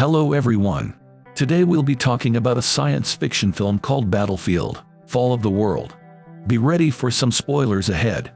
Hello everyone. Today we'll be talking about a science fiction film called Battlefield: Fall of the World. Be ready for some spoilers ahead.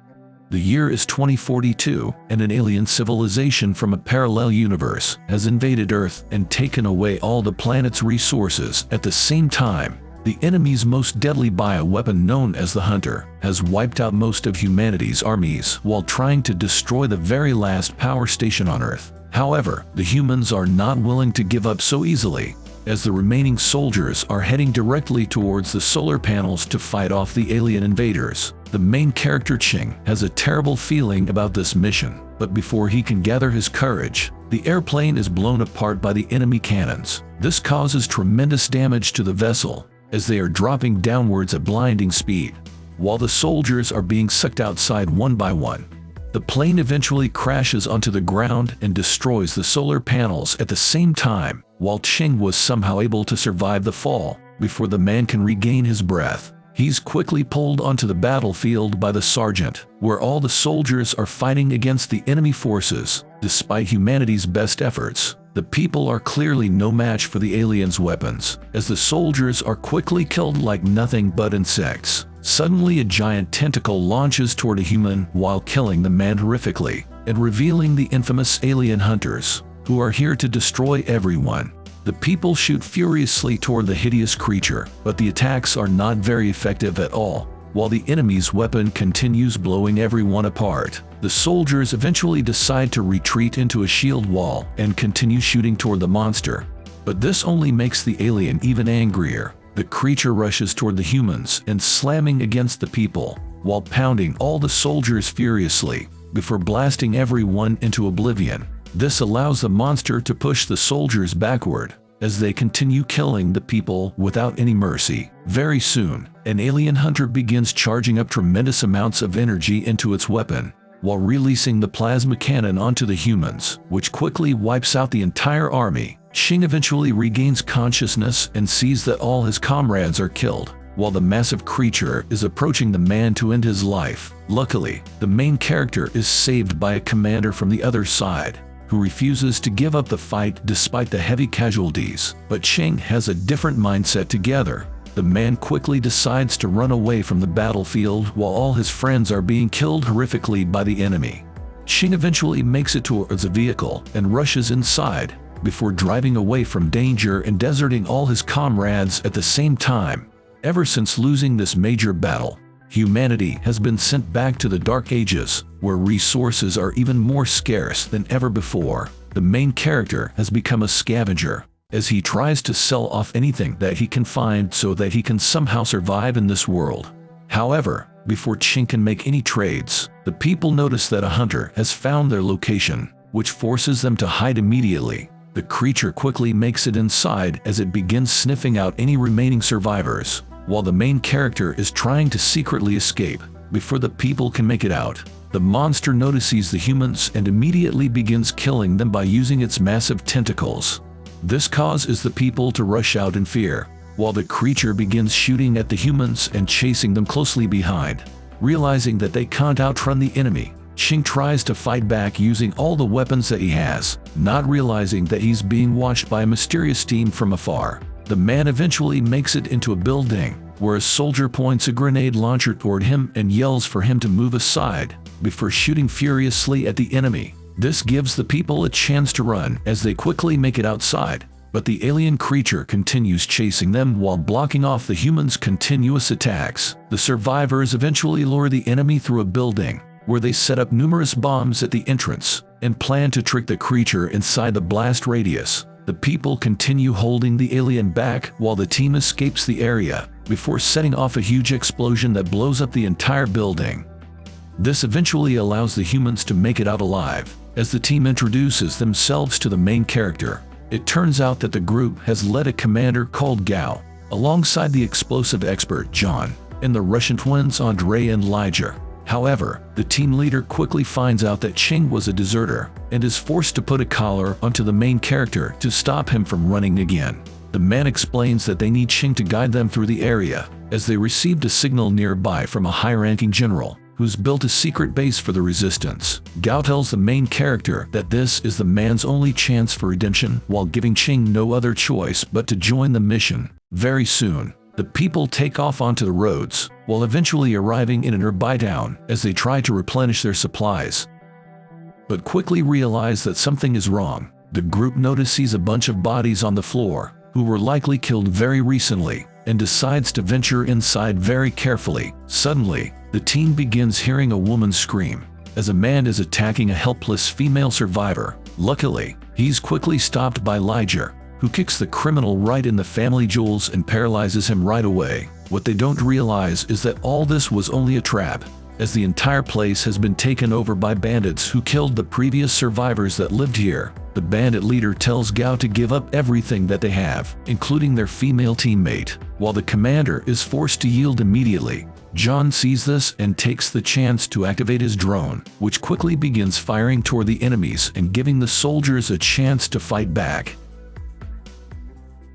The year is 2042, and an alien civilization from a parallel universe has invaded Earth and taken away all the planet's resources. At the same time, the enemy's most deadly bioweapon, known as the Hunter, has wiped out most of humanity's armies while trying to destroy the very last power station on Earth. However, the humans are not willing to give up so easily, as the remaining soldiers are heading directly towards the solar panels to fight off the alien invaders. The main character Ching has a terrible feeling about this mission, but before he can gather his courage, the airplane is blown apart by the enemy cannons. This causes tremendous damage to the vessel, as they are dropping downwards at blinding speed, while the soldiers are being sucked outside one by one. The plane eventually crashes onto the ground and destroys the solar panels at the same time, while Ching was somehow able to survive the fall. Before the man can regain his breath, he's quickly pulled onto the battlefield by the sergeant, where all the soldiers are fighting against the enemy forces. Despite humanity's best efforts, the people are clearly no match for the aliens' weapons, as the soldiers are quickly killed like nothing but insects. Suddenly, a giant tentacle launches toward a human while killing the man horrifically, and revealing the infamous alien hunters, who are here to destroy everyone. The people shoot furiously toward the hideous creature, but the attacks are not very effective at all. While the enemy's weapon continues blowing everyone apart, the soldiers eventually decide to retreat into a shield wall and continue shooting toward the monster. But this only makes the alien even angrier. The creature rushes toward the humans and slamming against the people, while pounding all the soldiers furiously, before blasting everyone into oblivion. This allows the monster to push the soldiers backward, as they continue killing the people without any mercy. Very soon, an alien hunter begins charging up tremendous amounts of energy into its weapon, while releasing the plasma cannon onto the humans, which quickly wipes out the entire army. Ching eventually regains consciousness and sees that all his comrades are killed, while the massive creature is approaching the man to end his life. Luckily, the main character is saved by a commander from the other side, who refuses to give up the fight despite the heavy casualties. But Ching has a different mindset together. The man quickly decides to run away from the battlefield while all his friends are being killed horrifically by the enemy. Ching eventually makes it towards a vehicle and rushes inside, before driving away from danger and deserting all his comrades at the same time. Ever since losing this major battle, humanity has been sent back to the Dark Ages, where resources are even more scarce than ever before. The main character has become a scavenger, as he tries to sell off anything that he can find so that he can somehow survive in this world. However, before Ching can make any trades, the people notice that a hunter has found their location, which forces them to hide immediately. The creature quickly makes it inside as it begins sniffing out any remaining survivors, while the main character is trying to secretly escape. Before the people can make it out, the monster notices the humans and immediately begins killing them by using its massive tentacles. This causes the people to rush out in fear, while the creature begins shooting at the humans and chasing them closely behind. Realizing that they can't outrun the enemy, Ching tries to fight back using all the weapons that he has, not realizing that he's being watched by a mysterious team from afar. The man eventually makes it into a building, where a soldier points a grenade launcher toward him and yells for him to move aside, before shooting furiously at the enemy. This gives the people a chance to run as they quickly make it outside, but the alien creature continues chasing them while blocking off the humans' continuous attacks. The survivors eventually lure the enemy through a building, where they set up numerous bombs at the entrance and plan to trick the creature inside the blast radius. The people continue holding the alien back while the team escapes the area, before setting off a huge explosion that blows up the entire building. This eventually allows the humans to make it out alive, as the team introduces themselves to the main character. It turns out that the group has led a commander called Gao, alongside the explosive expert John, and the Russian twins Andrei and Elijah. However, the team leader quickly finds out that Ching was a deserter, and is forced to put a collar onto the main character to stop him from running again. The man explains that they need Ching to guide them through the area, as they received a signal nearby from a high-ranking general. who's built a secret base for the resistance. Gao tells the main character that this is the man's only chance for redemption, while giving Qing no other choice but to join the mission. Very soon, the people take off onto the roads, while eventually arriving in a nearby town as they try to replenish their supplies, but quickly realize that something is wrong. The group notices a bunch of bodies on the floor, who were likely killed very recently, and decides to venture inside very carefully. Suddenly, the team begins hearing a woman scream, as a man is attacking a helpless female survivor. Luckily, he's quickly stopped by Elijah, who kicks the criminal right in the family jewels and paralyzes him right away. What they don't realize is that all this was only a trap, as the entire place has been taken over by bandits who killed the previous survivors that lived here. The bandit leader tells Gao to give up everything that they have, including their female teammate, while the commander is forced to yield immediately. John sees this and takes the chance to activate his drone, which quickly begins firing toward the enemies and giving the soldiers a chance to fight back.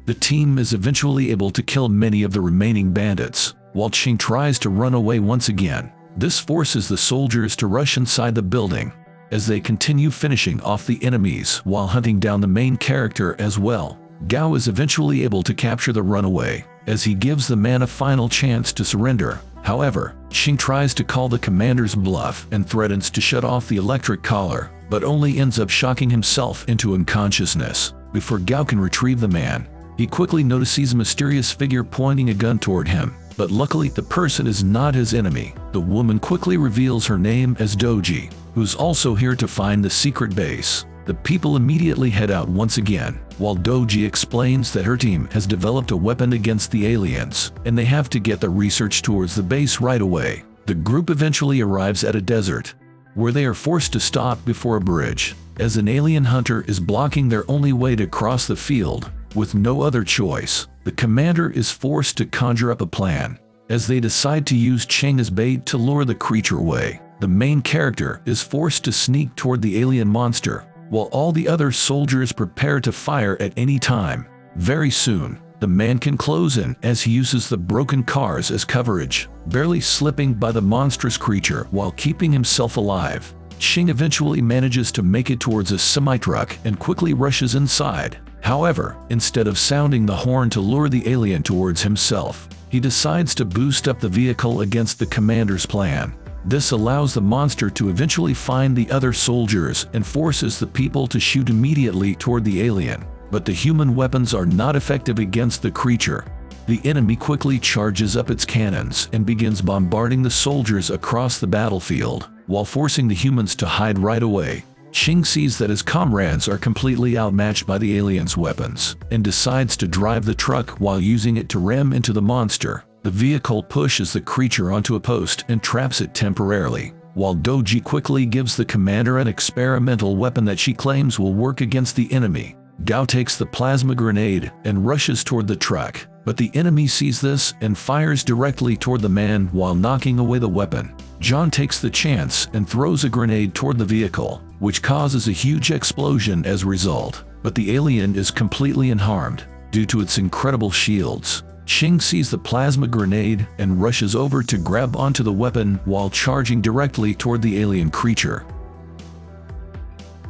The team is eventually able to kill many of the remaining bandits, while Qing tries to run away once again. This forces the soldiers to rush inside the building, as they continue finishing off the enemies while hunting down the main character as well. Gao is eventually able to capture the runaway, as he gives the man a final chance to surrender. However, Qing tries to call the commander's bluff and threatens to shut off the electric collar, but only ends up shocking himself into unconsciousness. Before Gao can retrieve the man, he quickly notices a mysterious figure pointing a gun toward him, but luckily the person is not his enemy. The woman quickly reveals her name as Doji, who's also here to find the secret base. The people immediately head out once again, while Doji explains that her team has developed a weapon against the aliens, and they have to get the research towards the base right away. The group eventually arrives at a desert, where they are forced to stop before a bridge, as an alien hunter is blocking their only way to cross the field. With no other choice, the commander is forced to conjure up a plan, as they decide to use Qing as bait to lure the creature away. The main character is forced to sneak toward the alien monster, while all the other soldiers prepare to fire at any time. Very soon, the man can close in as he uses the broken cars as coverage, barely slipping by the monstrous creature while keeping himself alive. Qing eventually manages to make it towards a semi-truck and quickly rushes inside. However, instead of sounding the horn to lure the alien towards himself, he decides to boost up the vehicle against the commander's plan. This allows the monster to eventually find the other soldiers and forces the people to shoot immediately toward the alien. But the human weapons are not effective against the creature. The enemy quickly charges up its cannons and begins bombarding the soldiers across the battlefield, while forcing the humans to hide right away. Qing sees that his comrades are completely outmatched by the aliens' weapons, and decides to drive the truck while using it to ram into the monster. The vehicle pushes the creature onto a post and traps it temporarily, while Doji quickly gives the commander an experimental weapon that she claims will work against the enemy. Gao takes the plasma grenade and rushes toward the truck, but the enemy sees this and fires directly toward the man while knocking away the weapon. John takes the chance and throws a grenade toward the vehicle, which causes a huge explosion as a result, but the alien is completely unharmed due to its incredible shields. Qing sees the plasma grenade and rushes over to grab onto the weapon while charging directly toward the alien creature.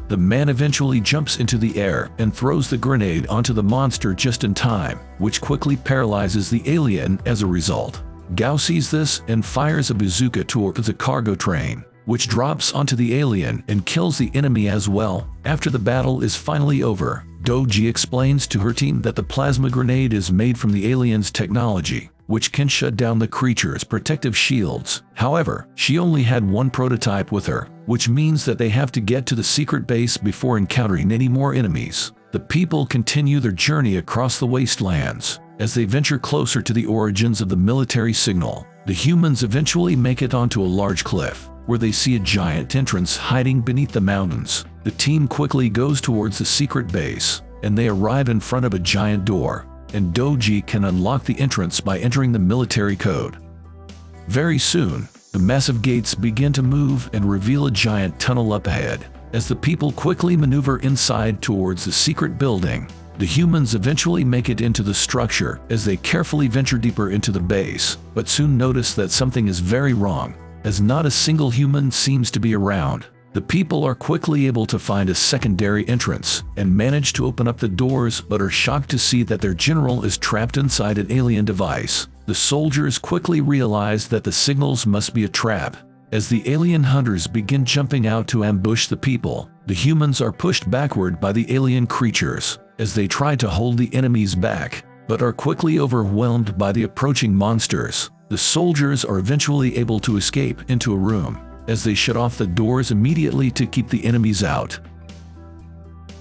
The man eventually jumps into the air and throws the grenade onto the monster just in time, which quickly paralyzes the alien as a result. Gao sees this and fires a bazooka towards a cargo train, which drops onto the alien and kills the enemy as well. After the battle is finally over, Doji explains to her team that the plasma grenade is made from the alien's technology, which can shut down the creature's protective shields. However, she only had one prototype with her, which means that they have to get to the secret base before encountering any more enemies. The people continue their journey across the wastelands. As they venture closer to the origins of the military signal, the humans eventually make it onto a large cliff, where they see a giant entrance hiding beneath the mountains. The team quickly goes towards the secret base, and they arrive in front of a giant door, and Doji can unlock the entrance by entering the military code. Very soon, the massive gates begin to move and reveal a giant tunnel up ahead. As the people quickly maneuver inside towards the secret building, the humans eventually make it into the structure as they carefully venture deeper into the base, but soon notice that something is very wrong. as not a single human seems to be around. The people are quickly able to find a secondary entrance and manage to open up the doors, but are shocked to see that their general is trapped inside an alien device. The soldiers quickly realize that the signals must be a trap. As the alien hunters begin jumping out to ambush the people, the humans are pushed backward by the alien creatures as they try to hold the enemies back, but are quickly overwhelmed by the approaching monsters. The soldiers are eventually able to escape into a room as they shut off the doors immediately to keep the enemies out,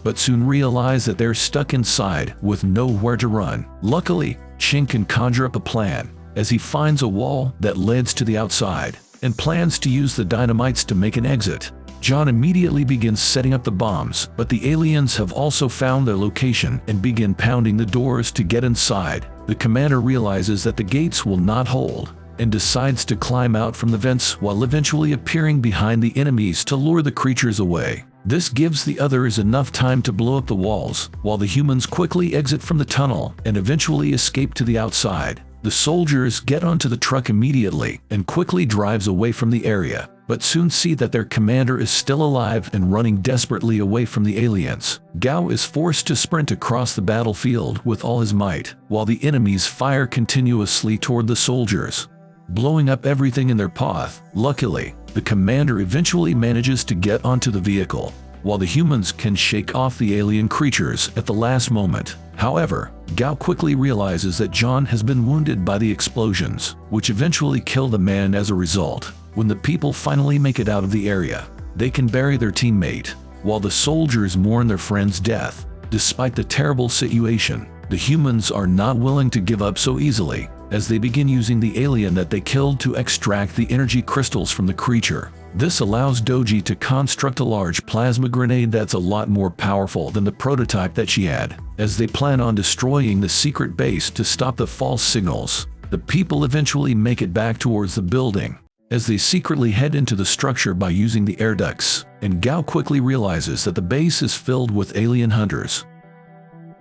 but soon realize that they're stuck inside with nowhere to run. Luckily, Ching can conjure up a plan as he finds a wall that leads to the outside and plans to use the dynamites to make an exit. John immediately begins setting up the bombs, but the aliens have also found their location and begin pounding the doors to get inside. The commander realizes that the gates will not hold and decides to climb out from the vents while eventually appearing behind the enemies to lure the creatures away. This gives the others enough time to blow up the walls, while the humans quickly exit from the tunnel and eventually escape to the outside. The soldiers get onto the truck immediately and quickly drives away from the area, but soon see that their commander is still alive and running desperately away from the aliens. Gao is forced to sprint across the battlefield with all his might, while the enemies fire continuously toward the soldiers, blowing up everything in their path. Luckily, the commander eventually manages to get onto the vehicle, while the humans can shake off the alien creatures at the last moment. However, Gao quickly realizes that John has been wounded by the explosions, which eventually kill the man as a result. When the people finally make it out of the area, they can bury their teammate, while the soldiers mourn their friend's death. Despite the terrible situation, the humans are not willing to give up so easily, as they begin using the alien that they killed to extract the energy crystals from the creature. This allows Doji to construct a large plasma grenade that's a lot more powerful than the prototype that she had, as they plan on destroying the secret base to stop the false signals. The people eventually make it back towards the building, as they secretly head into the structure by using the air ducts, and Gao quickly realizes that the base is filled with alien hunters.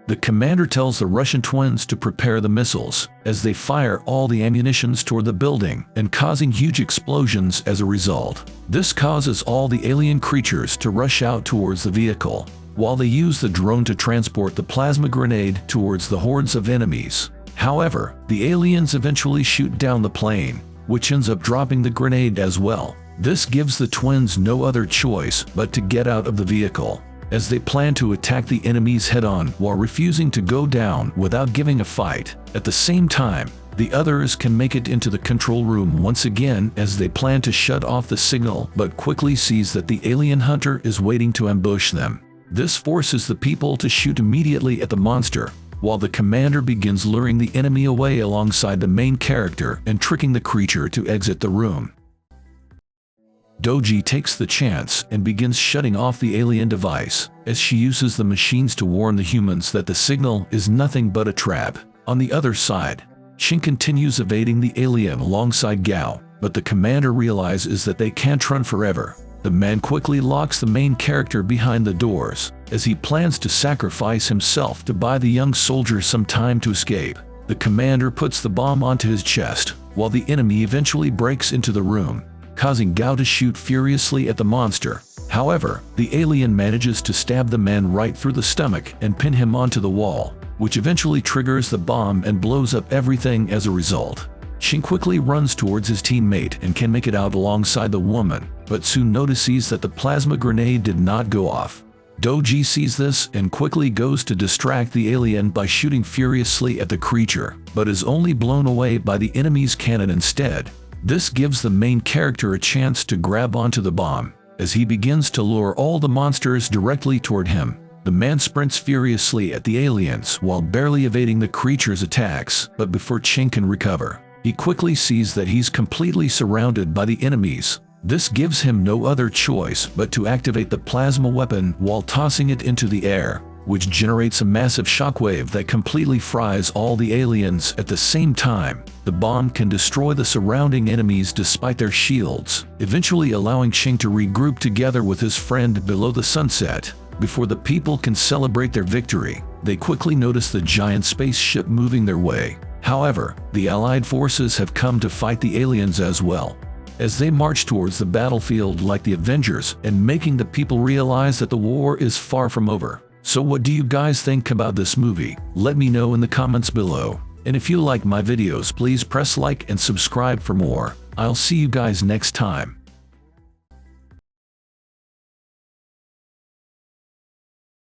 The commander tells the Russian twins to prepare the missiles, as they fire all the ammunitions toward the building and causing huge explosions as a result. This causes all the alien creatures to rush out towards the vehicle, while they use the drone to transport the plasma grenade towards the hordes of enemies. However, the aliens eventually shoot down the plane, which ends up dropping the grenade as well. This gives the twins no other choice but to get out of the vehicle, as they plan to attack the enemies head-on while refusing to go down without giving a fight. At the same time, the others can make it into the control room once again as they plan to shut off the signal, but quickly sees that the alien hunter is waiting to ambush them. This forces the people to shoot immediately at the monster, while the commander begins luring the enemy away alongside the main character and tricking the creature to exit the room. Doji takes the chance and begins shutting off the alien device, as she uses the machines to warn the humans that the signal is nothing but a trap. On the other side, Ching continues evading the alien alongside Gao, but the commander realizes that they can't run forever. The man quickly locks the main character behind the doors, as he plans to sacrifice himself to buy the young soldier some time to escape. The commander puts the bomb onto his chest, while the enemy eventually breaks into the room, causing Gao to shoot furiously at the monster. However, the alien manages to stab the man right through the stomach and pin him onto the wall, which eventually triggers the bomb and blows up everything as a result. Ching quickly runs towards his teammate and can make it out alongside the woman, but soon notices that the plasma grenade did not go off. Doji sees this and quickly goes to distract the alien by shooting furiously at the creature, but is only blown away by the enemy's cannon instead. This gives the main character a chance to grab onto the bomb, as he begins to lure all the monsters directly toward him. The man sprints furiously at the aliens while barely evading the creature's attacks, but before Ching can recover, he quickly sees that he's completely surrounded by the enemies. This gives him no other choice but to activate the plasma weapon while tossing it into the air, which generates a massive shockwave that completely fries all the aliens at the same time. The bomb can destroy the surrounding enemies despite their shields, eventually allowing Ching to regroup together with his friend below the sunset. Before the people can celebrate their victory, they quickly notice the giant spaceship moving their way. However, the Allied forces have come to fight the aliens as well. as they march towards the battlefield like the Avengers and making the people realize that the war is far from over. So what do you guys think about this movie? Let me know in the comments below. And if you like my videos, please press like and subscribe for more. I'll see you guys next time.